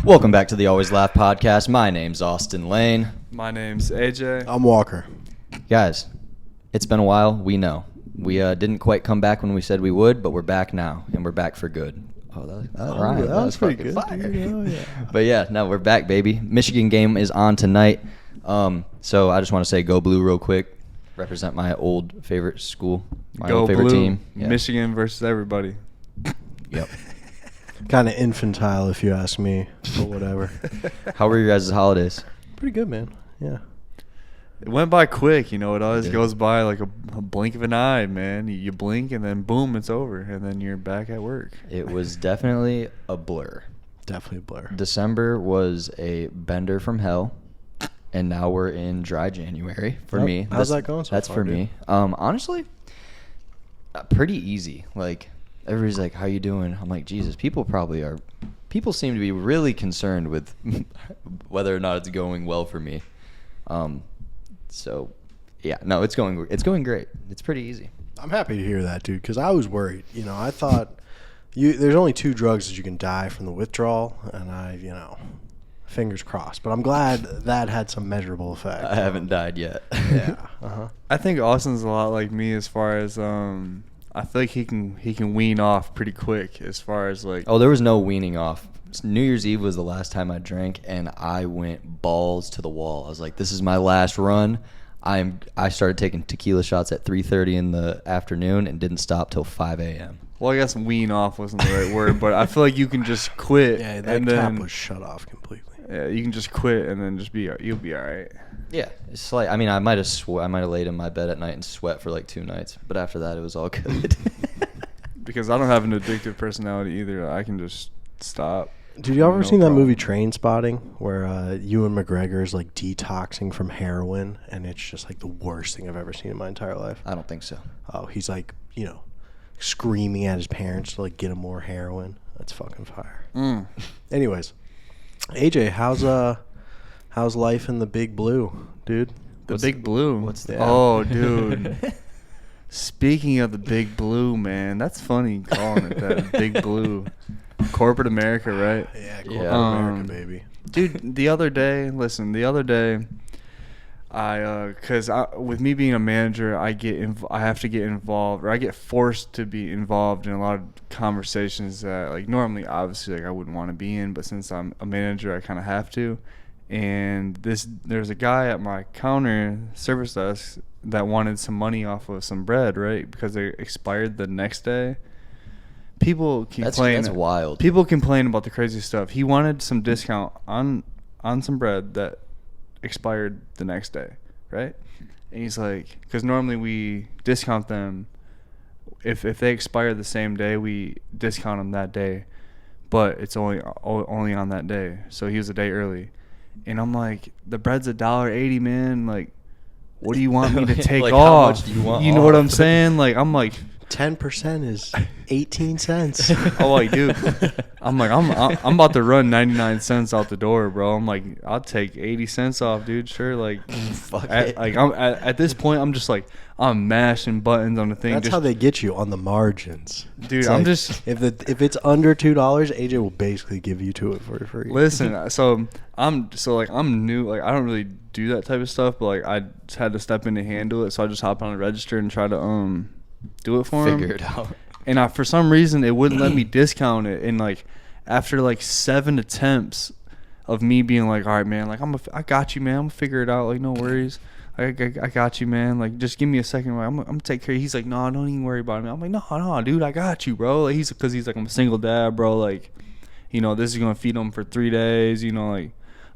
Welcome back to the Always Laugh podcast. My name's Austin Lane. My name's AJ. I'm Walker. Guys, it's been a while. We know. We didn't quite come back when we said we would, but we're back now, and we're back for good. Oh, that rhymed. That was pretty good. Fire. Oh, yeah. But yeah, no, we're back, baby. Michigan game is on tonight. So I just want to say go blue real quick. Represent my old favorite school, my Go old favorite blue. team. Yeah. Michigan versus everybody. Yep. Kind of infantile, if you ask me, but whatever. How were your guys' holidays? Pretty good, man. Yeah. It went by quick, you know. It always Yeah. goes by like a blink of an eye, man. You blink and then boom, it's over, and then you're back at work. It was definitely a blur. Definitely a blur. December was a bender from hell, and now we're in dry January for Yep. me. How's that going so That's far, for dude? me. Honestly, pretty easy. Like, everybody's like, how you doing? I'm like, Jesus, people seem to be really concerned with whether or not it's going well for me. So, yeah, no, it's going great. It's pretty easy. I'm happy to hear that, dude, because I was worried. You know, I thought there's only 2 drugs that you can die from the withdrawal, and fingers crossed. But I'm glad that had some measurable effect. I haven't died yet. Yeah. Uh-huh. I think Austin's a lot like me as far as I feel like he can wean off pretty quick as far as like. Oh, there was no weaning off. New Year's Eve was the last time I drank, and I went balls to the wall. I was like, this is my last run. I started taking tequila shots at 3:30 in the afternoon and didn't stop till 5 a.m. Well, I guess wean off wasn't the right word, but I feel like you can just quit. Yeah, that and tap then, was shut off completely. Yeah, you can just quit and then you'll be all right. Yeah, it's like, I mean, I might have laid in my bed at night and sweat for like 2 nights, but after that it was all good. Because I don't have an addictive personality either. I can just stop. Did you ever No seen that problem. movie Train Spotting, where Ewan McGregor is like detoxing from heroin, and it's just like the worst thing I've ever seen in my entire life? I don't think so. Oh, he's like, screaming at his parents to like get him more heroin. That's fucking fire. Anyways, AJ, how's life in the Big Blue, dude? The Big Blue. What's that? Oh, dude. Speaking of the Big Blue, man, that's funny calling it that. Big Blue. Corporate America, right? Yeah, corporate Yeah. America, baby. Dude, the other day, because with me being a manager, I have to get involved, or I get forced to be involved in a lot of conversations that, like, normally, obviously, like, I wouldn't want to be in, but since I'm a manager, I kind of have to. And there's a guy at my counter service desk that wanted some money off of some bread, right? Because they expired the next day. People complain. That's wild. People complain about the crazy stuff. He wanted some discount on some bread that expired the next day, right? And he's like, because normally we discount them if they expire the same day, we discount them that day, but it's only on that day. So he was a day early, and I'm like, the bread's $1.80, man. Like, what do you want me to take Like, off? how much do you want know what off? I'm saying? Like, I'm like. 10% is 18 cents. Oh, like, dude, I'm like, I'm about to run 99 cents out the door, bro. I'm like, I'll take 80 cents off, dude. Sure, like, Fuck it. like I'm at this point, I'm just like, I'm mashing buttons on the thing. That's just, how they get you on the margins. dude. It's I'm like, just if it's under $2, AJ will basically give you to it for free. listen. So I'm new. Like, I don't really do that type of stuff, but like, I just had to step in to handle it. So I just hop on the register and try to do it for him. Figure it out. And for some reason, it wouldn't let me discount it. And like, after like 7 attempts of me being like, all right, man, like, I got you, man. I'm gonna figure it out. Like, no worries. I got you, man. Like, just give me a second. I'm gonna take care of you. He's like, no, don't even worry about it. I'm like, no, dude, I got you, bro. Like, because he's like, I'm a single dad, bro. Like, this is gonna feed him for 3 days. Like,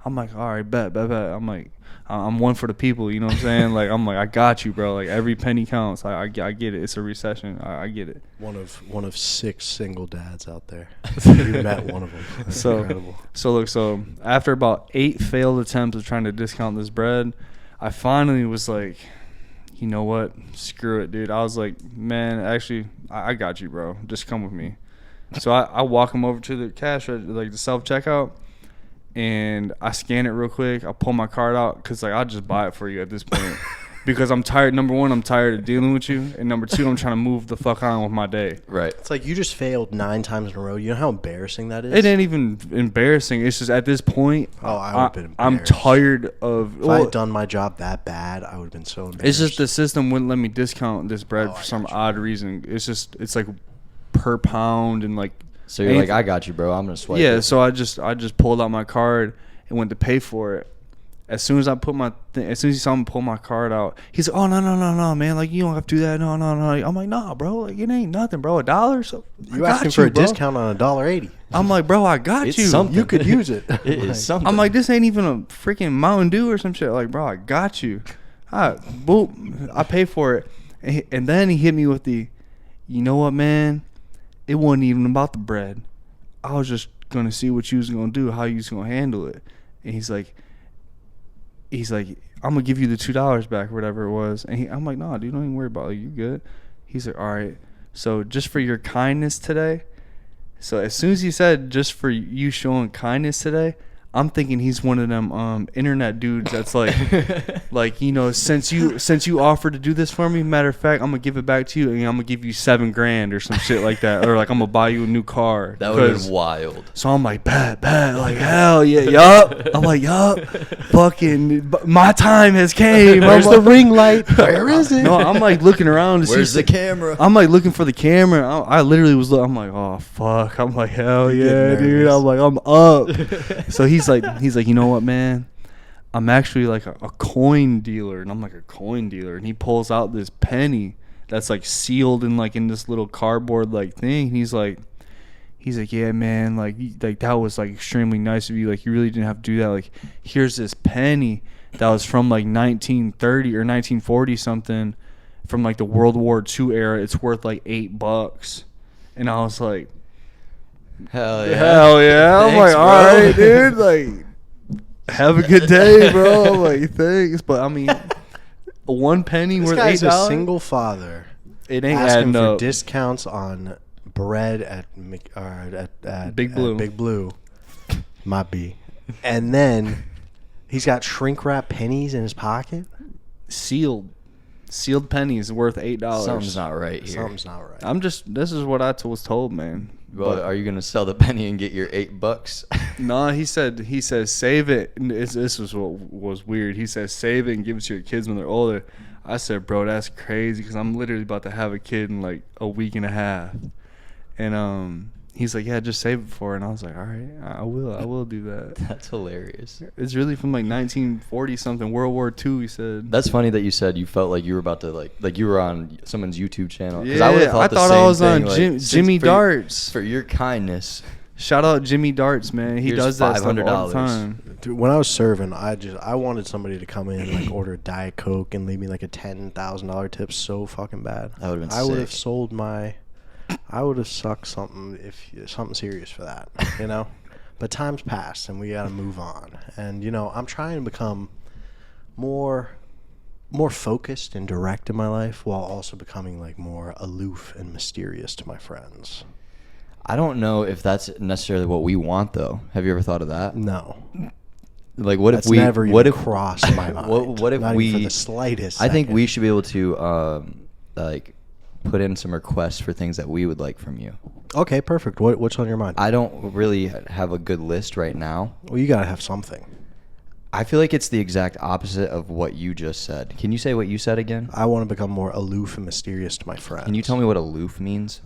I'm like, all right, bet. I'm like, I'm one for the people, you know what I'm saying? Like, I'm like, I got you, bro. Like, every penny counts. I get it. It's a recession. I get it. One of 6 single dads out there. You met one of them. That's incredible. So after about 8 failed attempts of trying to discount this bread, I finally was like, you know what? Screw it, dude. I was like, man, actually, I got you, bro. Just come with me. So I walk him over to the cash, like the self-checkout. And I scan it real quick. I pull my card out because, like, I'll just buy it for you at this point. because I'm tired. Number one, I'm tired of dealing with you, and number two, I'm trying to move the fuck on with my day. Right. It's like you just failed 9 times in a row. You know how embarrassing that is? It ain't even embarrassing. It's just at this point, Oh, I would have been I'm embarrassed. tired of. If I had done my job that bad, I would have been so embarrassed. It's just the system wouldn't let me discount this bread for some odd reason. It's like per pound and like. So you're like, I got you, bro. I'm gonna swipe. Yeah. it. So I just pulled out my card and went to pay for it. As soon as I put as soon as he saw me pull my card out, he's like, "Oh no, man! Like you don't have to do that. No." I'm like, "Nah, bro. Like it ain't nothing, bro. $1. So you asking for a discount on $1.80. I'm like, bro, I got It's you. something. You could use it. It is something. I'm like, this ain't even a freaking Mountain Dew or some shit. Like, bro, I got you. Boop. I pay for it, and then he hit me with the, you know what, man? It wasn't even about the bread. I was just gonna see what you was gonna do, how you was gonna handle it. And he's like, I'm gonna give you the $2 back or whatever it was. And I'm like, nah, dude, don't even worry about it. You good? He's like, all right. So just for your kindness today. So as soon as he said just for you showing kindness today, I'm thinking he's one of them internet dudes that's like, since you offered to do this for me, matter of fact, I'm gonna give it back to you and I'm gonna give you $7,000 or some shit like that, or like I'm gonna buy you a new car. That would have been wild. So I'm like, bet, like hell yeah, yup. I'm like, yup, fucking, my time has came. Where's the ring light? Where is it? No, I'm like looking around to Where's see the camera? I'm like looking for the camera. I literally was. I'm like, oh fuck. I'm like, hell yeah, dude. I'm like, I'm up. So he's like, you know what, man? I'm actually like a coin dealer, and I'm like a coin dealer, and he pulls out this penny that's like sealed in this little cardboard like thing. He's like, yeah, man, like that was like extremely nice of you. Like you really didn't have to do that. Like here's this penny that was from like 1930 or 1940 something, from like the World War II era. It's worth like $8. And I was like, Hell yeah. hell yeah. I'm Thanks, like, all bro. right, dude. Like, have a good day, bro. I'm like, thanks. But I mean, one penny This worth guy's $8. a single father. It ain't asking adding for up. discounts on bread at Big Blue. Big Blue, might be, and then he's got shrink wrap pennies in his pocket. Sealed pennies worth $8. Something's not right here. Something's not right. This is what I was told, man. Well, But- are you gonna sell the penny and get your $8? No, he says save it. And this was what was weird. He says save it and give it to your kids when they're older. I said, bro, that's crazy because I'm literally about to have a kid in like a week and a half. And he's like, yeah, just save it for her. And I was like, all right, I will do that. That's hilarious. It's really from like 1940 something, World War II. He said. That's funny that you said you felt like you were about to like you were on someone's YouTube channel. 'Cause Yeah, would've thought I the thought same I was on thing, like, Jimmy for Darts. For your kindness. Shout out Jimmy Darts, man. He Here's does that stuff all $500. the time. Dude, when I was serving, I wanted somebody to come in and like order a Diet Coke and leave me like a $10,000 tip so fucking bad. That would've been I would have sick. sold my. I would have sucked something serious for that, you know. But time's passed and we gotta move on. And I'm trying to become more focused and direct in my life while also becoming like more aloof and mysterious to my friends. I don't know if that's necessarily what we want though. Have you ever thought of that? No. Like what That's if we never even what if crossed my mind. what if Not we even for the slightest I think second. we should be able to like put in some requests for things that we would like from you. Okay, perfect. What's on your mind? I don't really have a good list right now. Well, you gotta have something. I feel like it's the exact opposite of what you just said. Can you say what you said again? I want to become more aloof and mysterious to my friends. Can you tell me what aloof means?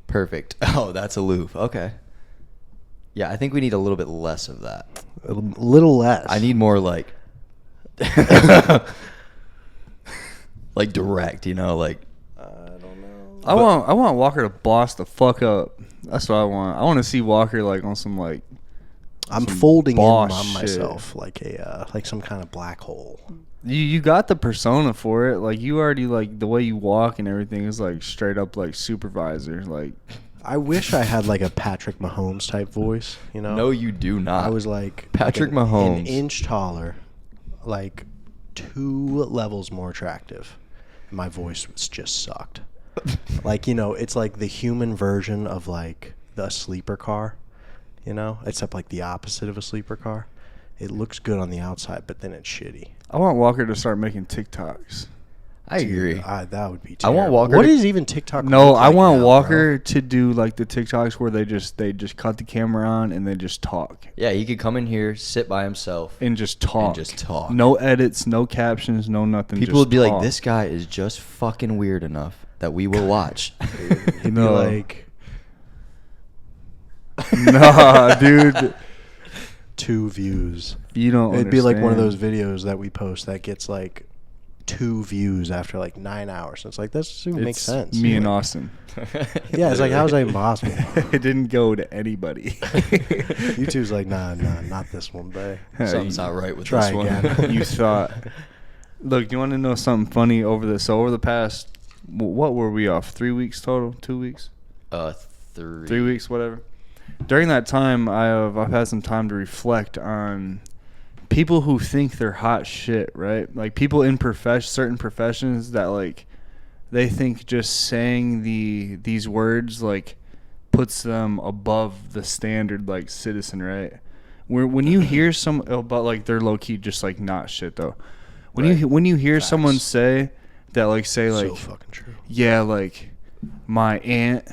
Perfect. Oh, that's aloof. Okay. Yeah, I think we need a little bit less of that. A little less. I need more like like direct, like I don't know. I want Walker to boss the fuck up. That's what I want. I want to see Walker like on some like. I'm some folding in boss on shit. myself like like some kind of black hole. You got the persona for it. Like you already like the way you walk and everything is like straight up like supervisor. Like I wish I had like a Patrick Mahomes type voice. no, you do not. I was like Patrick an Mahomes. inch taller, like 2 levels more attractive. My voice just sucked. Like it's like the human version of like the sleeper car. you know, except like the opposite of a sleeper car. It looks good on the outside, but then it's shitty. I want Walker to start making TikToks. I agree. That would be I terrible. want Walker What to- is even TikTok? No, look I like want now, Walker bro? to do like the TikToks where they just cut the camera on and they just talk Yeah, he could come in here, sit by himself. and just talk. And just talk. No edits, no captions, no nothing. People just would be like, talk. "This guy is just fucking weird enough that we will watch." He'd be No. like Nah, dude. 2 views. You don't It'd be like one of those understand. videos that we post that gets like 2 views after like 9 hours. And it's like, that doesn't make It's sense. Me and Like, Austin. yeah, it's like, how's that even possible? It didn't go to anybody. YouTube's like, nah, not this one, babe. Something's not right with Try this one. again. You thought. Look, you want to know something funny over this? So over the past, what were we off? 3 weeks total? 2 weeks? 3 3 weeks, whatever. During that time, I've had some time to reflect on people who think they're hot shit, right? Like people in certain professions that like they think just saying these words like puts them above the standard like citizen, right? When you hear some about like they're low key just like not shit though. When you hear Facts. someone say that like say like So fucking true. yeah, like my aunt,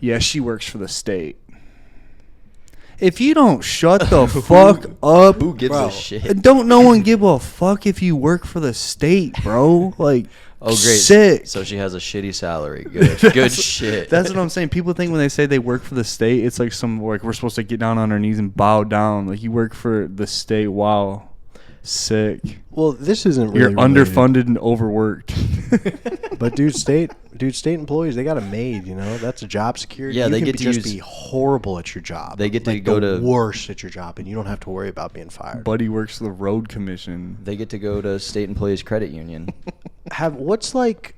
yeah, she works for the state. If you don't shut the fuck up, Who gives Bro. a shit? don't no one give a fuck if you work for the state, bro. Like, Oh, great. sick. So she has a shitty salary. Good shit. That's what I'm saying. People think when they say they work for the state, it's like some like we're supposed to get down on our knees and bow down. Like you work for the state. Wow, sick. Well, this isn't really You're related, underfunded and overworked. But state employees, they got it made, you know. That's a job security. Yeah, you they can get to just use- be horrible at your job. They get to like go the to- worst at your job, and you don't have to worry about being fired. Buddy works for the road commission. They get to go to State Employees Credit Union. What's like?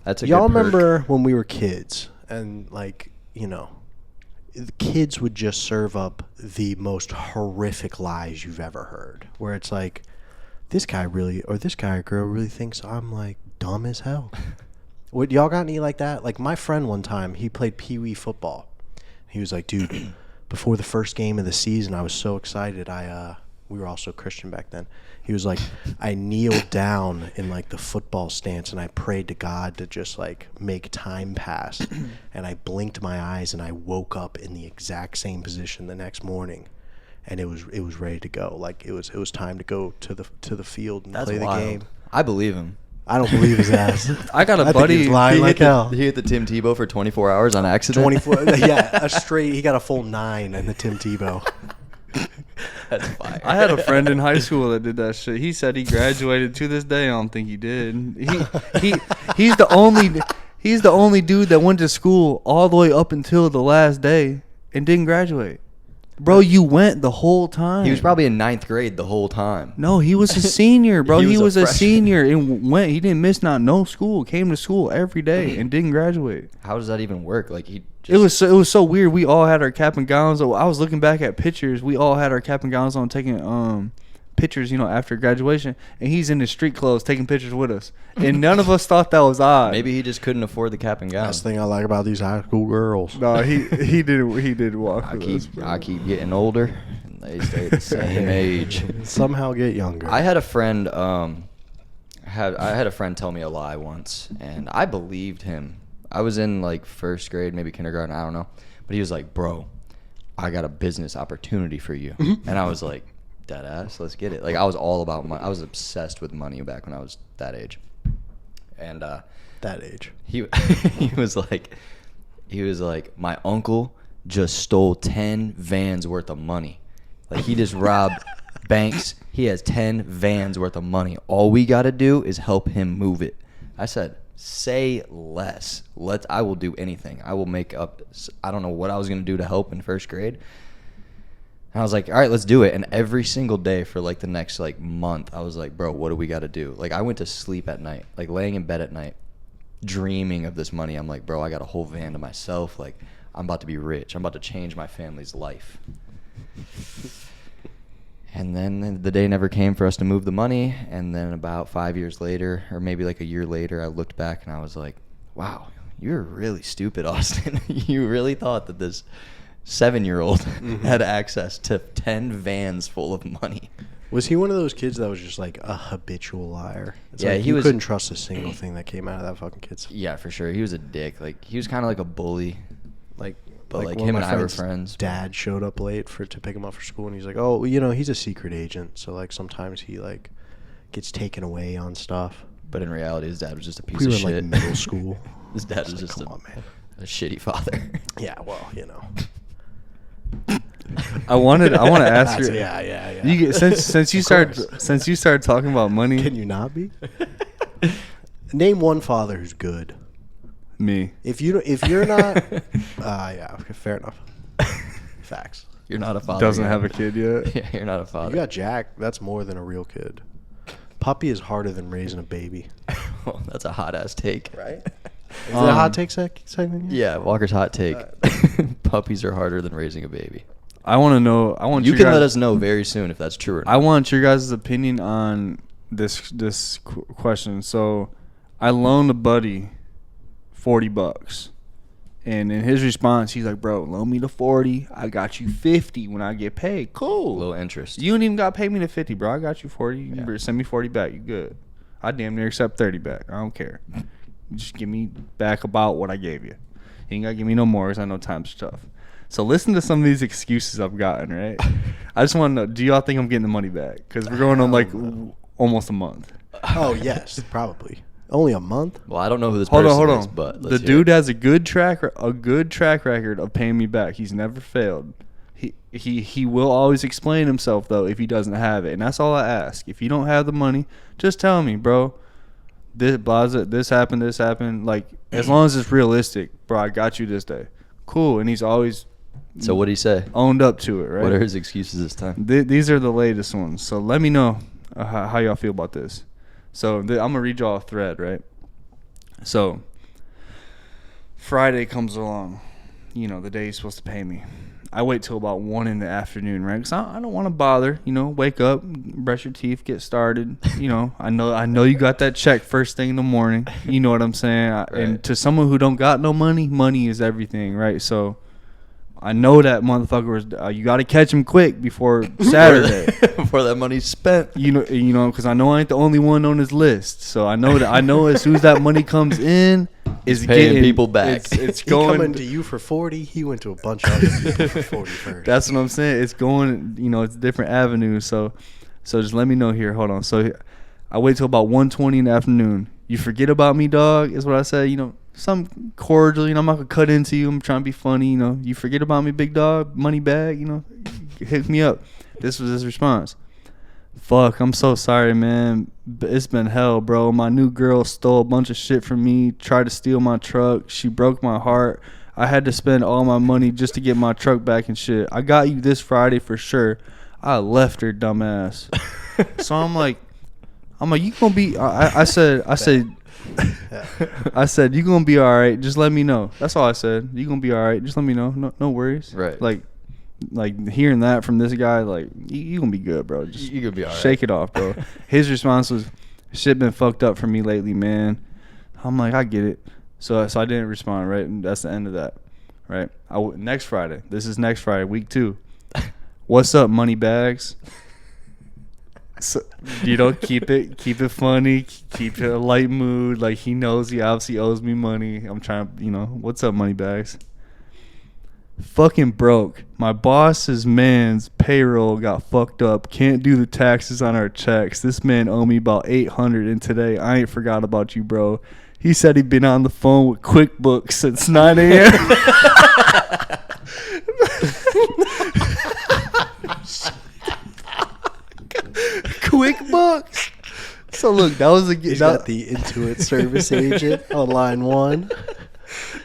That's a Y'all good perk. remember when we were kids, and like, you know, the kids would just serve up the most horrific lies you've ever heard, where it's like, this guy really, or this guy or girl really thinks I'm like dumb as hell. What, y'all got any like that? Like my friend one time, he played Pee-wee football. He was like, dude, before the first game of the season, I was so excited. We were also Christian back then. He was like, I kneeled down in like the football stance and I prayed to God to just like make time pass. And I blinked my eyes and I woke up in the exact same position the next morning. And it was ready to go. Like it was time to go to the field and That's play the wild. game. I believe him. I don't believe his ass. I got a think buddy- he's lying like hell. He hit the Tim Tebow for 24 hours on accident. 24, yeah, a straight. He got a full 9 in the Tim Tebow. That's fire. I had a friend in high school that did that shit. He said he graduated. To this day, I don't think he did. He's the only dude that went to school all the way up until the last day and didn't graduate. Bro, you went the whole time. He was probably in 9th grade the whole time. No, he was a senior, bro. He He was was a a freshman. senior and went. He didn't miss no school. Came to school every day and didn't graduate. How does that even work? Like he just, It was so weird. We all had our cap and gowns. I was looking back at pictures. We all had our cap and gowns on, taking pictures, after graduation. And he's in his street clothes taking pictures with us. And none of us thought that was odd. maybe he just couldn't afford the cap and gown. That's the thing I like about these high school girls. No, he did walk I with keep us. Bro. I keep getting older, and they stay the same age. Somehow get younger. I had a friend. I had a friend tell me a lie once, and I believed him. I was in like 1st grade, maybe kindergarten, I don't know. But he was like, "Bro, I got a business opportunity for you," and I was like, "Dead ass, let's get it." Like I was all about money. I was obsessed with money back when I was that age. And that age. he he was like, my uncle just stole 10 vans worth of money. Like he just robbed banks. He has 10 vans worth of money. All we got to do is help him move it. I said, say less. I will do anything. I will make up. I don't know what I was going to do to help in 1st grade. And I was like, all right, let's do it. And every single day for like the next like month, I was like, bro, what do we got to do? Like I went to sleep at night, like laying in bed at night, dreaming of this money. I'm like, bro, I got a whole van to myself. Like I'm about to be rich. I'm about to change my family's life. And then the day never came for us to move the money. And then about 5 years later, or maybe like a year later, I looked back and I was like, wow, you're really stupid, Austin. You really thought that this 7-year-old Mm-hmm. had access to 10 vans full of money. Was he one of those kids that was just like a habitual liar? It's Yeah, like he you was- couldn't trust a single thing that came out of that fucking kid's. Yeah, for sure. He was a dick. Like, he was kind of like a bully. Like, But, like, one of him my and I were friends' friends. Dad showed up late to pick him up for school, and he's like, "Oh, well, you know, he's a secret agent, so like sometimes he like gets taken away on stuff." But in reality, his dad was just a piece We were of in shit. like middle school. His dad was It's like, just come on, man. a shitty father. Yeah, well, you know. I want to ask you. Yeah. You get, since you Of started course. since you started talking about money. Can you not be? Name one father who's good. Me. If you're not, yeah, okay, fair enough. Facts. You're not a father. Doesn't yet. have a kid yet. Yeah, you're not a father. You got Jack. That's more than a real kid. Puppy is harder than raising a baby. Oh, that's a hot ass take. Right? Is that a hot take segment? Yeah, Walker's hot take. Puppies are harder than raising a baby. I want to know. I want You your can guys- let us know very soon if that's true or not. I want your guys' opinion on this question. So, I loaned a buddy $40, and in his response, he's like, "Bro, loan me the 40. I got you 50 when I get paid. Cool. Low interest. You don't even got to pay me the 50, bro. I got you 40. You Yeah. better send me 40 back. You good? I damn near accept 30 back. I don't care. You just give me back about what I gave you. You ain't got to give me no more because I know times are tough." So listen to some of these excuses I've gotten, right? I just want to know, do y'all think I'm getting the money back? Because we're going on like almost a month. Oh yes, probably. Only a month. Well, I don't know who this Hold person on. is, but The let's hear dude it. has a good track record of paying me back. He's never failed. He will always explain himself though if he doesn't have it, and that's all I ask. If you don't have the money, just tell me, bro. This happened. Like, as long as it's realistic, bro. I got you this day. Cool. And he's always So what did he say? owned up to it, right? What are his excuses this time? These are the latest ones. So let me know how y'all feel about this. So I'm going to read y'all a thread, right? So Friday comes along, the day he's supposed to pay me. I wait till about 1 in the afternoon, right? Because I don't want to bother, wake up, brush your teeth, get started. I know you got that check first thing in the morning. You know what I'm saying? And to someone who don't got no money, money is everything, right? So I know that motherfucker was. You got to catch him quick before Saturday. Before that money's spent. Because I know I ain't the only one on his list. So I know as soon as that money comes in, is paying getting people back. It's He going coming to you for 40. He went to a bunch of other people for 40 first. That's what I'm saying. It's going. It's different avenues. So just let me know here. Hold on. So I wait till about 1:20 in the afternoon. You forget about me, dog, is what I say. Some cordial. I'm not gonna cut into you. I'm trying to be funny. You forget about me, big dog, money bag. Hit me up. This was his response. Fuck, I'm so sorry, man. It's been hell, bro. My new girl stole a bunch of shit from me, tried to steal my truck. She broke my heart. I had to spend all my money just to get my truck back and shit. I got you this Friday for sure. I left her, dumbass. So I'm like, you gonna be? I said, you gonna be all right. Just let me know. That's all I said. You gonna be all right. Just let me know. No worries. Right. Like hearing that from this guy, like you gonna be good, bro. Just You could be all right. shake it off, bro. His response was, "Shit been fucked up for me lately, man." I'm like, I get it. So I didn't respond. Right, and that's the end of that. Right. Next Friday. This is next Friday, week 2. What's up, money bags? So, keep it funny, keep it a light mood. Like, he knows he obviously owes me money. I'm trying, what's up, money bags? Fucking broke. My boss's man's payroll got fucked up. Can't do the taxes on our checks. This man owe me about $800, and today I ain't forgot about you, bro. He said he'd been on the phone with QuickBooks since 9 a.m. QuickBooks. So look, that was He's got the Intuit service agent on line 1.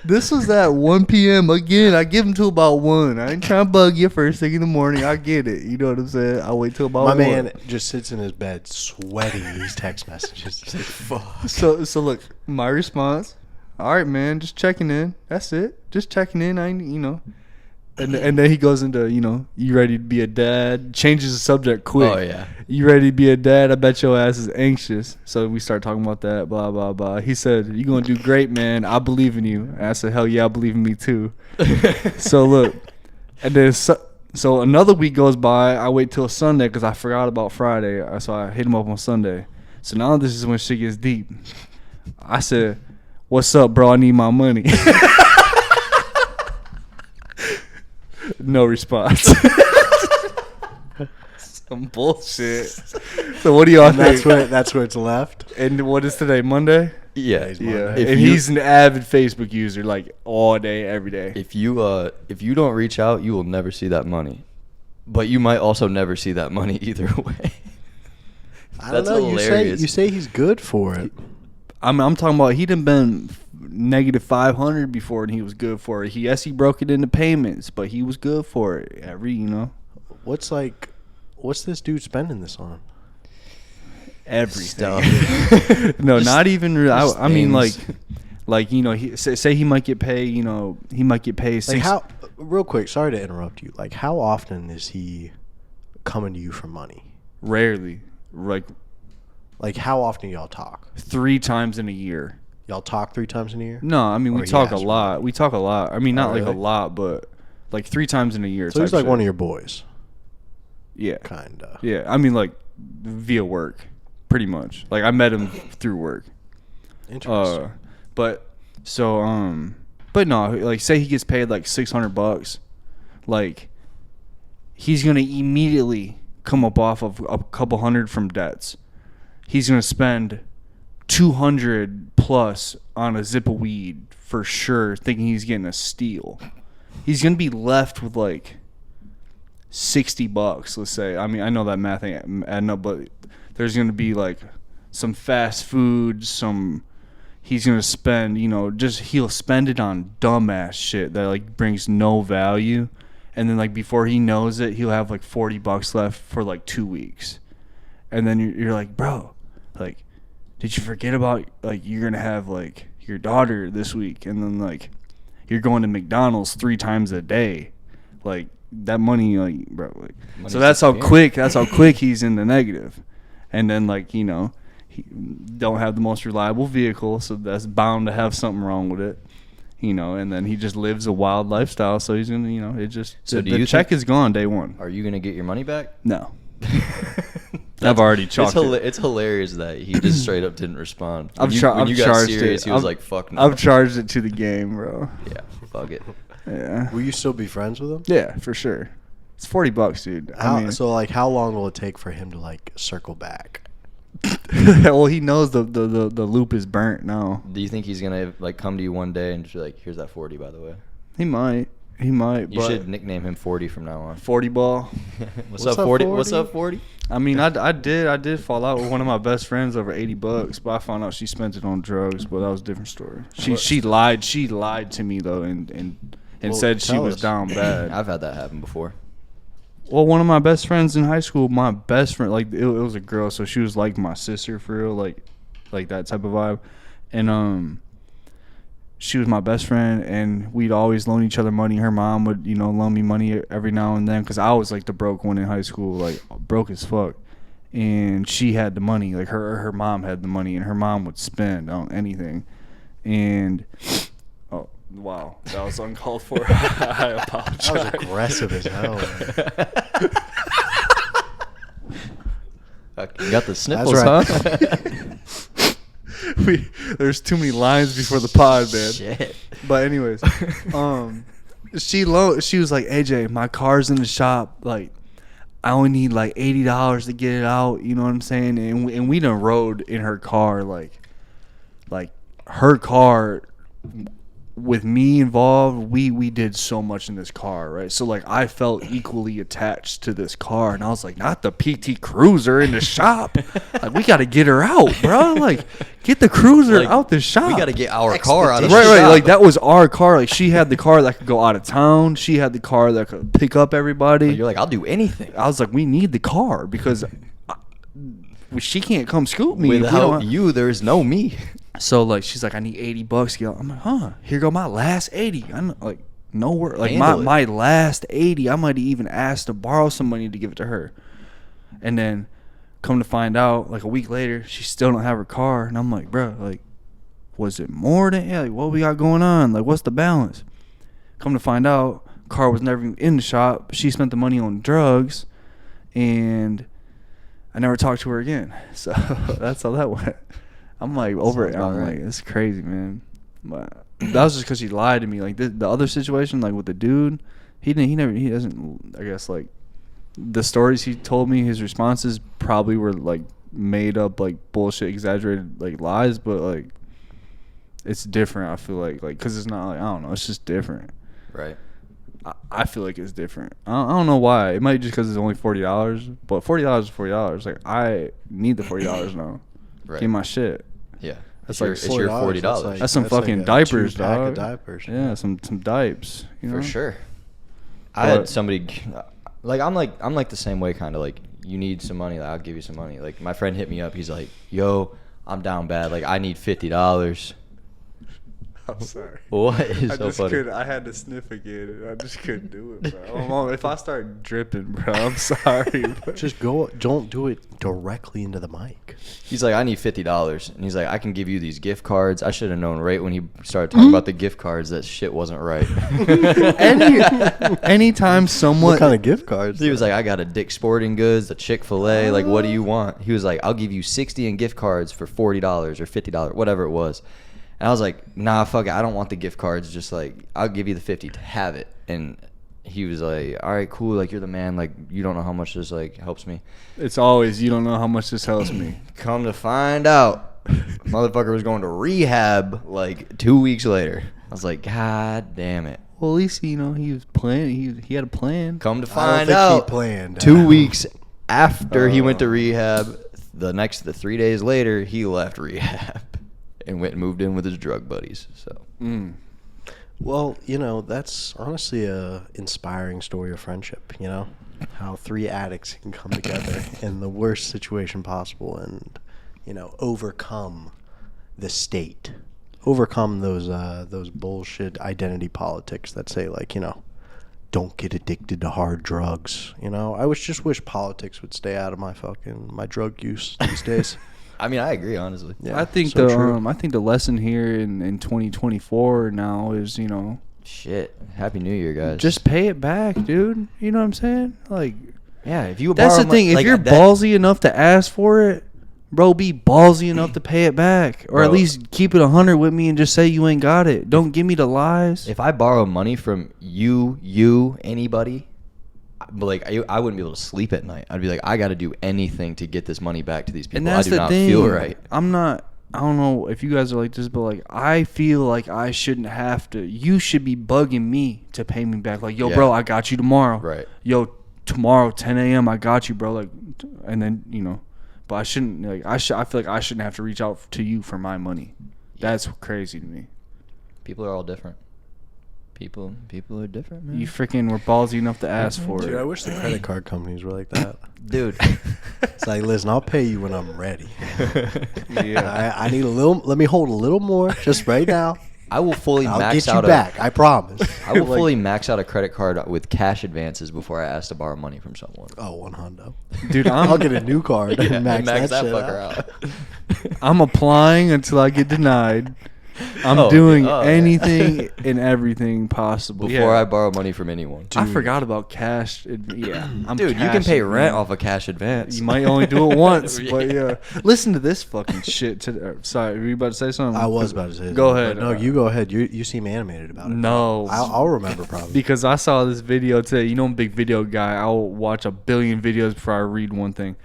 This was at 1 p.m. Again, I give him till about 1. I ain't trying to bug you first thing in the morning. I get it. You know what I'm saying? I wait till about My 1. man just sits in his bed sweating these text messages. He's like, fuck. So look, my response. All right, man, just checking in. That's it. Just checking in. I ain't. And then he goes into, you ready to be a dad? Changes the subject quick. Oh, yeah. You ready to be a dad? I bet your ass is anxious. So we start talking about that, blah, blah, blah. He said, you going to do great, man. I believe in you. And I said, hell yeah, I believe in me too. So look, And then so another week goes by. I wait till Sunday because I forgot about Friday. So I hit him up on Sunday. So now this is when shit gets deep. I said, "What's up, bro? I need my money." No response. Some bullshit. So what do y'all And think? that's where it's left. And what is today? Monday? Yeah, Today's Yeah. Monday. And he's an avid Facebook user, like all day, every day. If you don't reach out, you will never see that money. But you might also never see that money either way. I don't know. You say he's good for it. I'm talking about he done been negative 500 before, and he was good for it. Yes, he broke it into payments, but he was good for it. What's this dude spending this on? Everything. Stuff. No, Just- not even. I mean, things. he say he might get paid. He might get paid. Like how? Real quick, sorry to interrupt you. Like how often is he coming to you for money? Rarely, Like how often y'all talk? 3 times in a year. Y'all talk 3 times in a year? No, I mean Or we he talk a asks for lot. money? We talk a lot. I mean, not Oh, like a really? lot, but like 3 times in a year. So he's type like shit. one of your boys, Yeah. kinda. Yeah, I mean like via work, pretty much. Like I met him through work. Interesting. But no, like say he gets paid like $600, like he's gonna immediately come up off of a couple hundred from debts. He's gonna spend 200 plus on a zip of weed for sure, thinking he's getting a steal. He's gonna be left with like $60, let's say. I mean, I know that math ain't adding up, but there's gonna be like some fast food, he's gonna spend, he'll spend it on dumbass shit that like brings no value, and then like before he knows it, he'll have like $40 left for like 2 weeks, and then you're like, bro, like, did you forget about like you're gonna have like your daughter this week, and then like you're going to McDonald's 3 times a day, like that money, like bro, like Money's so that's how disappearing. quick he's in the negative, and then like he don't have the most reliable vehicle, so that's bound to have something wrong with it, and then he just lives a wild lifestyle, so he's gonna, it just So do the you check think- is gone day one. Are you gonna get your money back? No. I've already chalked it. It's hilarious that he just straight up didn't respond. I've When you got charged serious, it. he was I've- like, "Fuck no." I've charged it to the game, bro. Yeah, fuck it. Yeah. Will you still be friends with him? Yeah, for sure. It's $40, dude. How long will it take for him to like circle back? Well, he knows the loop is burnt now. Do you think he's gonna like come to you one day and just be like, "Here's that 40, by the way"? He might. You You should nickname him 40 from now on. 40 ball. What's What's up, up, 40? 40? What's up, 40? I mean, I did fall out with one of my best friends over $80, but I found out she spent it on drugs. But that was a different story. She lied to me though, and Well, said she tell was us. down bad. I've had that happen before. Well, one of my best friends in high school, my best friend, like it was a girl, so she was like my sister for real, like that type of vibe, and she was my best friend, and we'd always loan each other money. Her mom would, loan me money every now and then, because I was like the broke one in high school, like broke as fuck, and she had the money, like her mom had the money, and her mom would spend on anything, and oh wow, that was uncalled for. I apologize. That was aggressive as hell. Man. You got the sniffles, right. huh? There's too many lines before the pod, man. Shit. But anyways, she was like, AJ, my car's in the shop. Like, I only need like $80 to get it out. You know what I'm saying? And we done rode in her car, like her car. With me involved, we did so much in this car, right? So like I felt equally attached to this car, and I was like, not the PT Cruiser in the shop. Like we got to get her out, bro. Like get the Cruiser Like, out the shop. We got to get our car out of Right, the right. shop. Like that was our car. Like she had the car that could go out of town. She had the car that could pick up everybody. You're like, I'll do anything. I was like, we need the car because she can't come scoop me. Without you, there's no me. So like she's like, I need $80, yo. I'm like, huh? Here go my last 80. I'm like, no word. Like Handle it. my last 80. I might even ask to borrow some money to give it to her. And then come to find out, like a week later, she still don't have her car. And I'm like, bro, like, was it more than like what we got going on? Like, what's the balance? Come to find out, car was never even in the shop. She spent the money on drugs, and I never talked to her again. So that's how that went. I'm like over it. I'm like, it's crazy, man. But that was just because she lied to me. Like the other situation, like with the dude, he doesn't. I guess like the stories he told me, his responses probably were like made up, like bullshit, exaggerated, like lies. But like, it's different. I feel like because it's not like, I don't know. It's just different. Right. I feel like it's different. I don't know why. It might just because it's only $40, but $40 is $40. Like I need the $40 now. Right. Get my shit. Yeah. That's It's like your $40. That's some fucking like diapers, 2-pack dog. of diapers. Yeah, some diapers. You know? For sure. I had somebody like I'm like the same way, kind of like, you need some money, like, I'll give you some money. Like my friend hit me up, he's like, yo, I'm down bad, like I need $50. I'm sorry. What is so funny? Couldn't. I had to sniff again. I just couldn't do it, bro. If I start dripping, bro, I'm sorry. Bro. Just don't do it directly into the mic. He's like, I need $50, and he's like, I can give you these gift cards. I should have known right when he started talking about the gift cards that shit wasn't right. Anytime someone, What kind of gift cards? He was like, I got a Dick's Sporting Goods, the Chick-fil-A. Like, what do you want? He was like, I'll give you 60 in gift cards for $40 or $50, whatever it was. And I was like, nah, fuck it. I don't want the gift cards. Just like, I'll give you the 50 to have it. And he was like, all right, cool. Like, you're the man. Like, you don't know how much this like helps me. it's always, you don't know how much this helps me. Come to find out, motherfucker was going to rehab like 2 weeks later. I was like, God damn it. Well, at least, you know, he was planning. He had a plan. Come to I find don't think out, he planned. 2 weeks after he went to rehab, the 3 days later, he left rehab and went and moved in with his drug buddies. So, Well, you know, that's honestly a inspiring story of friendship, you know? How 3 addicts can come together in the worst situation possible and, you know, overcome the state. Overcome those bullshit identity politics that say, like, you know, don't get addicted to hard drugs. You know, I just wish politics would stay out of my drug use these days. I mean, I agree, honestly. Yeah, I think so true. I think the lesson here in 2024 now is, you know, Shit. Happy New Year, guys. just pay it back, dude. You know what I'm saying? Like, yeah, if you that's borrow the thing. like If you're that- ballsy enough to ask for it, bro, be ballsy enough to pay it back, or at Bro. least keep it 100 with me and just say you ain't got it. Don't give me the lies. if I borrow money from you, anybody, but like I wouldn't be able to sleep at night. I'd be like, I got to do anything to get this money back to these people. And that's I do the not thing. feel right. I don't know if you guys are like this, but like I feel like I shouldn't have to. You should be bugging me to pay me back. Like, yo, Yeah. bro, I got you tomorrow. Right. Yo, tomorrow 10 a.m. I got you, bro. Like, and then you know, but I shouldn't. Like, I feel like I shouldn't have to reach out to you for my money. That's crazy to me. People are all different. People are different, man. You freaking were ballsy enough to ask for Dude, it. I wish the credit card companies were like that. Dude. It's like, listen, I'll pay you when I'm ready. Yeah. I need a little. Let me hold a little more, just right now. I will fully I'll max get you out back. I promise. I will Like, fully max out a credit card with cash advances before I ask to borrow money from someone. Oh, one hundo. Dude, I'll get a new card Yeah, and max that shit fucker out. I'm applying until I get denied. I'm Oh, doing yeah. anything and everything possible. Before Yeah. I borrow money from anyone. I forgot about cash. Yeah, Dude, you can pay rent off a cash advance. You might only do it once, Yeah. but yeah. Listen to this fucking shit. Sorry, were you about to say something? I was about to say. Go something, ahead. but No, you go ahead. You seem animated about it. No. I'll remember probably. Because I saw this video today. You know, I'm a big video guy. I'll watch a billion videos before I read one thing.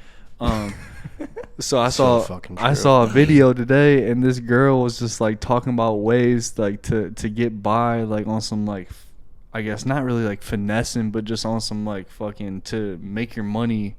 So I So saw fucking I true. saw a video today, and this girl was just like talking about ways like to get by, like on some like, I guess not really like finessing, but just on some like fucking to make your money.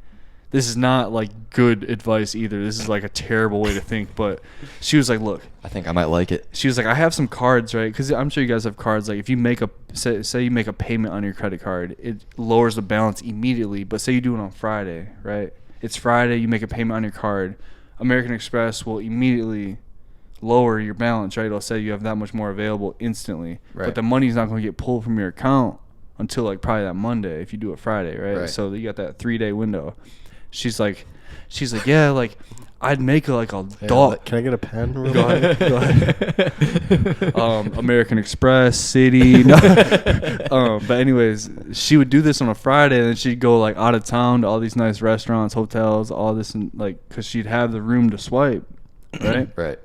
This is not like good advice either. This is like a terrible way to think. But she was like, look. I think I might like it. She was like, I have some cards, right? Because I'm sure you guys have cards. Like, if you make say you make a payment on your credit card, it lowers the balance immediately. But say you do it on Friday, right? It's Friday, you make a payment on your card. American Express will immediately lower your balance, right? It'll say you have that much more available instantly. Right. But the money's not going to get pulled from your account until like probably that Monday if you do it Friday, right? Right. So you got that 3-day window. She's like, She's like, yeah, like I'd make like a Yeah, dog. can I get a pen? real Go quick? ahead. Go ahead. American Express, City. No. But anyways, she would do this on a Friday, and then she'd go like out of town to all these nice restaurants, hotels, all this, and like, cause she'd have the room to swipe, right? Right.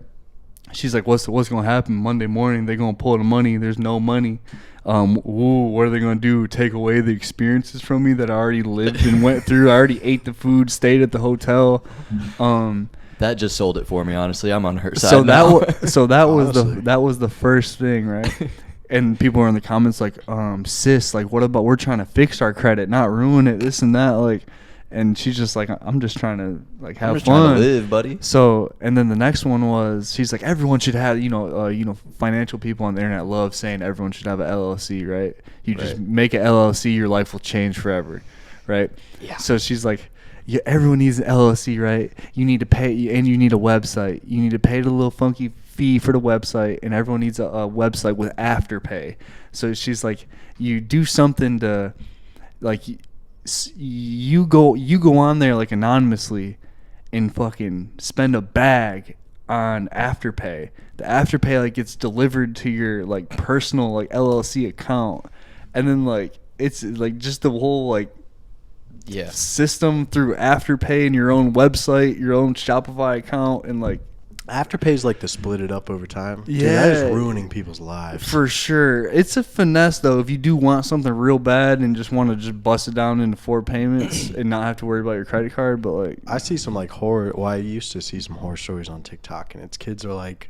She's like, what's gonna happen Monday morning? They're gonna pull the money. There's no money. What are they gonna do? Take away the experiences from me that I already lived and went through. I already ate the food, stayed at the hotel. That just sold it for me. Honestly, I'm on her side. So now. that was the first thing, right? And people were in the comments like, sis, like, what about, we're trying to fix our credit, not ruin it, this and that, like. And she's just like, I'm just trying to like have I'm just fun, trying to live, buddy. So, and then the next one was, she's like, everyone should have, financial people on the internet love saying everyone should have an LLC, right? You just Right. make an LLC, your life will change forever, right? Yeah. So she's like, yeah, everyone needs an LLC, right? You need to pay, and you need a website. You need to pay the little funky fee for the website, and everyone needs a website with Afterpay. So she's like, you do something to, like, you go on there like anonymously and fucking spend a bag on Afterpay. The Afterpay like gets delivered to your like personal like LLC account, and then like it's like just the whole like Yeah. system through Afterpay and your own website, your own Shopify account, and like Afterpay's like to split it up over time. Dude, Yeah. that is ruining people's lives. for sure. It's a finesse though. If you do want something real bad and just want to just bust it down into 4 payments and not have to worry about your credit card, but like I see some like horror. Well, I used to see some horror stories on TikTok, and its kids are like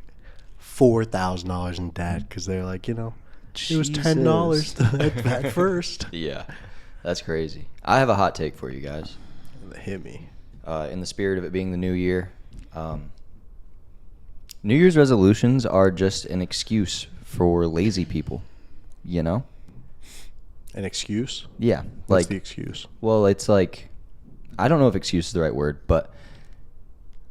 $4,000 in debt because they're like, it was $10 at first. Yeah. That's crazy. I have a hot take for you guys. Hit me. In the spirit of it being the new year, New Year's resolutions are just an excuse for lazy people, you know? An excuse? Yeah. What's Like, the excuse? well, it's like, I don't know if excuse is the right word, but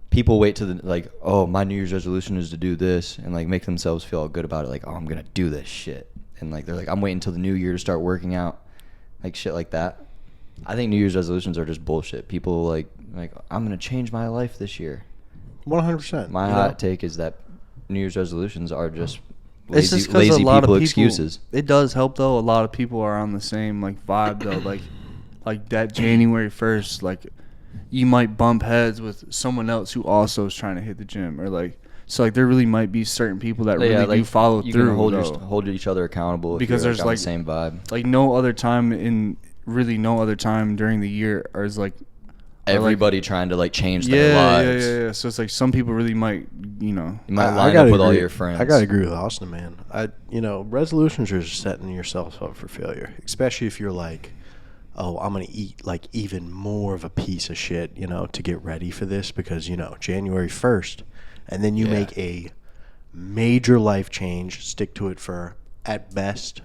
people wait to the, like, oh, my New Year's resolution is to do this, and like make themselves feel all good about it. Like, oh, I'm going to do this shit. And like, they're like, I'm waiting until the new year to start working out. Like shit like that. I think New Year's resolutions are just bullshit. People like I'm going to change my life this year. 100%. My hot take is that New Year's resolutions are just it's lazy, just 'cause lazy a lot people of excuses. It does help though. A lot of people are on the same like vibe though. Like that January 1st, like you might bump heads with someone else who also is trying to hit the gym, or like so like there really might be certain people that really do follow you through. can hold, though. hold each other accountable if Because you're, there's on like the same vibe. Like no other time during the year is like Everybody trying to like change yeah, their lives. Yeah. So it's like some people really might, You might I line gotta up with all agree. your friends. I gotta agree with Austin, man. Resolutions are just setting yourself up for failure, especially if you're like, oh, I'm gonna eat like even more of a piece of shit, to get ready for this because January 1st, and then you Yeah. make a major life change, stick to it for at best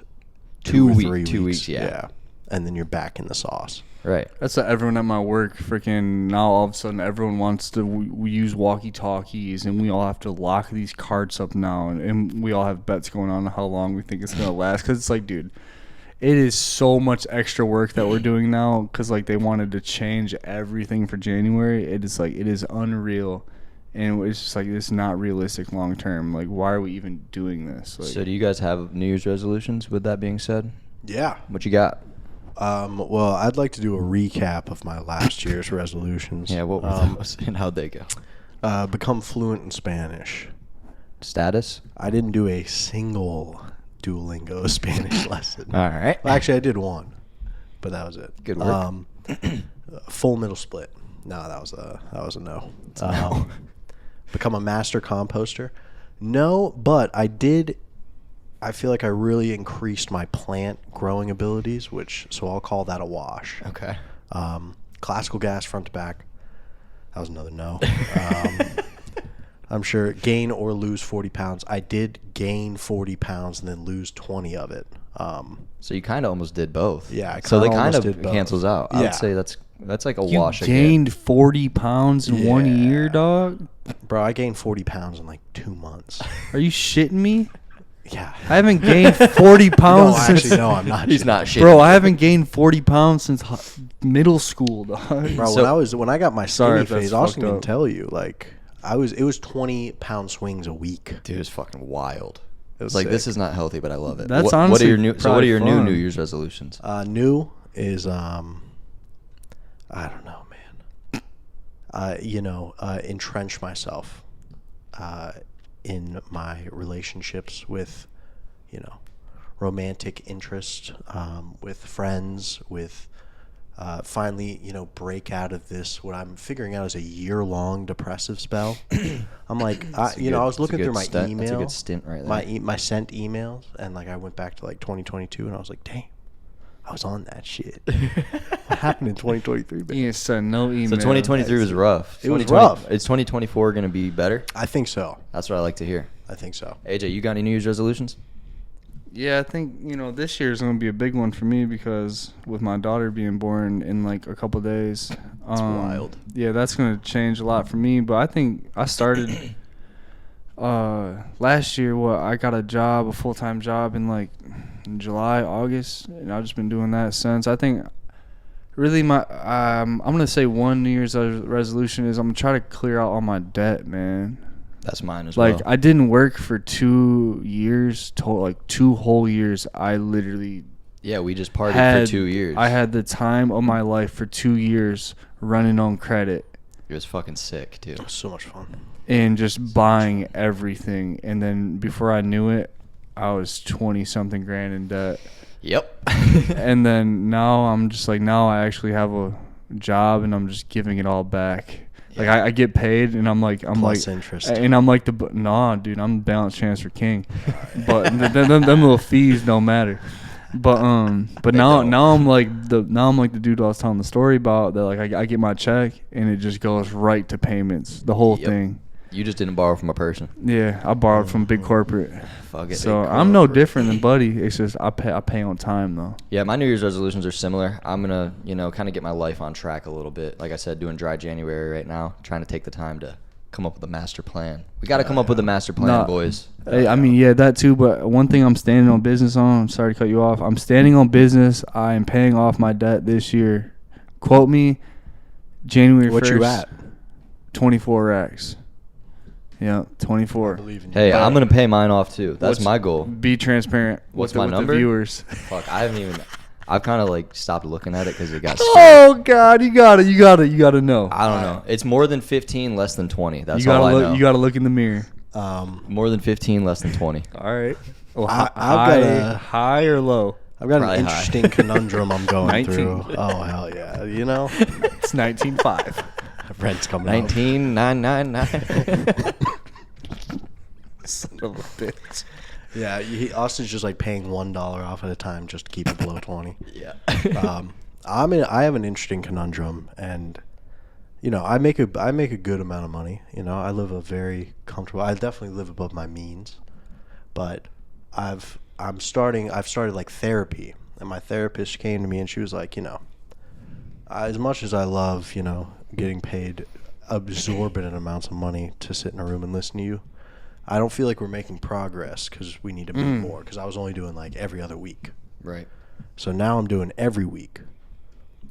2 or 3 weeks. 2 weeks, yeah. And then you're back in the sauce. Right. That's what everyone at my work freaking now all of a sudden everyone wants to we use walkie-talkies, and we all have to lock these carts up now, and we all have bets going on how long we think it's going to last, because it's like, dude, it is so much extra work that we're doing now because like they wanted to change everything for January. It is like, it is unreal, and it's just like it's not realistic long term. Like, why are we even doing this? Like, So do you guys have New Year's resolutions, with that being said? Yeah. What you got? Well, I'd like to do a recap of my last year's resolutions. Yeah, what were those and how'd they go? Become fluent in Spanish. Status? I didn't do a single Duolingo Spanish lesson. All right. Well, actually, I did one, but that was it. Good work. Full middle split. No, that was a no. Become a master composter. No, but I did. I feel like I really increased my plant growing abilities, so I'll call that a wash. Okay. Classical gas front to back. That was another no. I'm sure gain or lose 40 pounds. I did gain 40 pounds and then lose 20 of it. So you kind of almost did both. Yeah, I so they kinda kind almost of did both. cancels out. I Yeah. would say that's like a you wash gained again. 40 pounds in 1 year, Yeah. dog? Bro, I gained 40 pounds in like 2 months. Are you shitting me? Yeah. I haven't gained 40 pounds No, since. actually, no, I'm not. He's not shitting. Bro, I haven't gained 40 pounds since middle school, dog. Bro, So- when I got my Sorry skinny if that's phase, Austin fucked can up. tell you, like, it was 20-pound swings a week. Dude, it's fucking wild. It was Like, this sick. is not healthy, but I love it. That's what honestly are your new? So what are probably your fun. New Year's resolutions? New is I don't know, man. Entrench myself in my relationships with, romantic interest, with friends, with finally, break out of this, what I'm figuring out is a year-long depressive spell. I'm like, I was looking through my email. That's a good stint right there. My sent emails, and like I went back to like 2022, and I was like, dang, I was on that shit. What happened in 2023? He ain't sent no email. So 2023 was rough. It was 2020 rough. Is 2024 going to be better? I think so. That's what I like to hear. I think so. AJ, you got any New Year's resolutions? Yeah, I think, this year is going to be a big one for me because with my daughter being born in like a couple days. That's wild. Yeah, that's going to change a lot for me. But I think I started last year, I got a full-time job in like July, August, and I've just been doing that since. I think really I'm going to say one New Year's resolution is I'm going to try to clear out all my debt, man. That's mine as Like, well. I didn't work for 2 years, like 2 whole years. I literally Yeah, we just partied for 2 years. I had the time of my life for 2 years running on credit It was fucking sick, dude. It was so much fun. and just buying everything. And then before I knew it, I was 20-something grand in debt. Yep. And then now I'm just like, now I actually have a job and I'm just giving it all back. Like I get paid and I'm Plus like interest. and I'm like nah, dude, I'm the balance transfer king. But them little fees don't matter. But now I'm like the dude I was telling the story about that. Like I get my check and it just goes right to payments, the whole Yep. thing. You just didn't borrow from a person. Yeah, I borrowed from big corporate. Fuck it. So I'm no different than Buddy. It's just I pay on time though. Yeah, my New Year's resolutions are similar. I'm gonna, kind of get my life on track a little bit. Like I said, doing dry January right now, trying to take the time to come up with a master plan. We got to come up with a master plan, Nah, boys. I mean, yeah, that too. But one thing I'm standing on business on. I'm sorry to cut you off. I'm standing on business. I am paying off my debt this year. Quote me, January 1st. What you at? 24 racks. Yeah, 24. I believe in you. Hey, But- I'm gonna pay mine off too. That's What's- my goal. Be transparent. What's with my with number? The viewers. Fuck, I haven't even. I've kind of like stopped looking at it because it got. Oh God, you gotta know. I don't know. It's more than 15, less than 20. That's you gotta all I look. know. You gotta look in the mirror. More than 15, less than 20. All right. Well, I've high, got a- high or low. I've got Probably an high. interesting conundrum I'm going 19. through. Oh hell yeah! It's 19.5. Rent's coming 19,999. Son of a bitch. up. Yeah, Austin's just like paying $1 off at a time just to keep it below 20. Yeah. I have an interesting conundrum, and I make a good amount of money. I live a very comfortable. I definitely live above my means, but I've started like therapy, and my therapist came to me and she was like, as much as I love getting paid absorbent amounts of money to sit in a room and listen to you, I don't feel like we're making progress because we need to meet more. Because I was only doing like every other week. Right. So now I'm doing every week.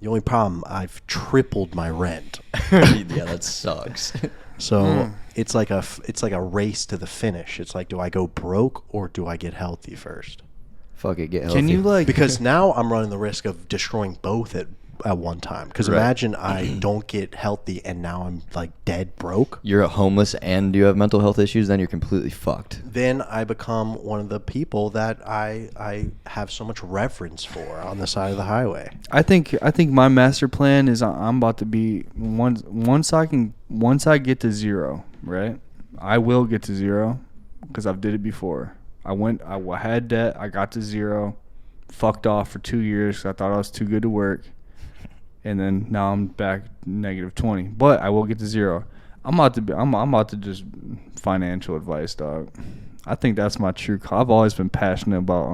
The only problem, I've tripled my rent. Yeah, that sucks. So it's like a race to the finish. It's like, do I go broke or do I get healthy first? Fuck it, get healthy. Can you like? Because now I'm running the risk of destroying both at one time. Because Right. imagine I don't get healthy and now I'm like dead broke. You're homeless and you have mental health issues, then you're completely fucked. Then I become one of the people that I have so much reverence for on the side of the highway. I think my master plan is I'm about to be once I get to zero, right? I will get to zero because I've did it before. I had debt. I got to zero, fucked off for 2 years 'cause I thought I was too good to work, and then now I'm back negative 20. But I will get to zero. I'm about to just financial advice, dog. I think that's my true. I've always been passionate about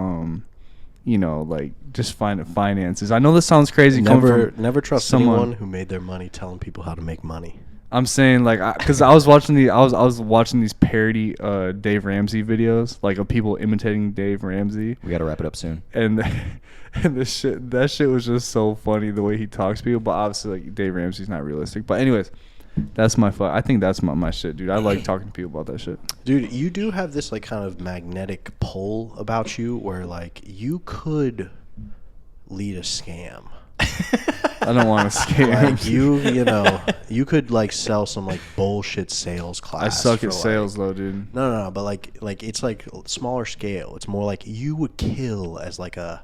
like just finances. I know this sounds crazy. coming from Never trust someone. anyone who made their money telling people how to make money. I'm saying like, because I was watching these parody Dave Ramsey videos, like of people imitating Dave Ramsey, We got to wrap it up soon. and that shit was just so funny the way he talks to people. But obviously, like Dave Ramsey's not realistic. But anyways, I think that's my shit, dude. I like talking to people about that shit. Dude, you do have this like kind of magnetic pull about you where like you could lead a scam. I don't want to scam. Like you know, you could like sell some like bullshit sales class. I suck for, at sales though, dude. No, but like it's like smaller scale. It's more like you would kill as like a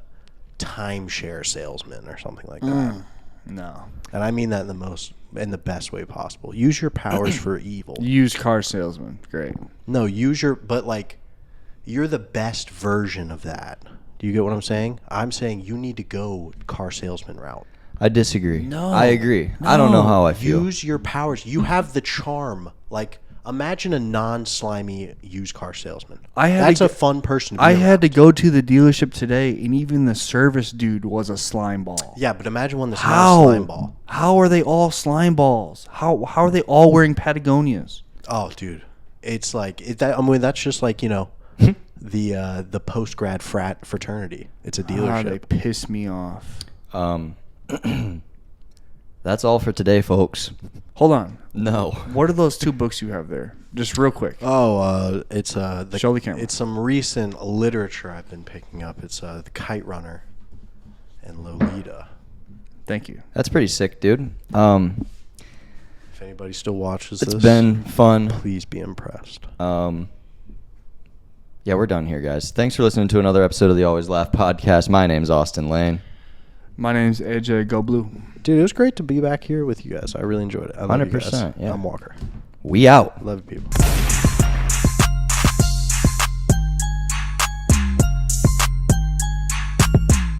timeshare salesman or something like that. No. And I mean that in the best way possible. Use your powers for evil. Used car salesman, great. No, but like you're the best version of that. Do you get what I'm saying? I'm saying you need to go car salesman route. I disagree. No. I agree. I don't know how I feel. Use your powers. You have the charm. Like, imagine a non-slimy used car salesman. That's a fun person to be I had to around. go to the dealership today, and even the service dude was a slime ball. Yeah, but imagine one that's not a slime ball. How are they all slime balls? How are they all wearing Patagonias? Oh, dude. It's like, that's just like, you know, the post-grad fraternity. It's a They dealership. piss me off. That's all for today, folks. Hold on. No. What are those two books you have there? Just real quick. It's Show the camera. It's some recent literature I've been picking up. It's The Kite Runner and Lolita. Thank you. That's pretty sick, dude. If anybody still watches It's this, been fun. please be impressed. Yeah, we're done here, guys. Thanks for listening to another episode of the Always Laugh podcast. My name's Austin Lane. My name's AJ. Go Blue. Dude, it was great to be back here with you guys. I really enjoyed it. I love you guys. 100%, yeah. I'm Walker. We out. Love you, people.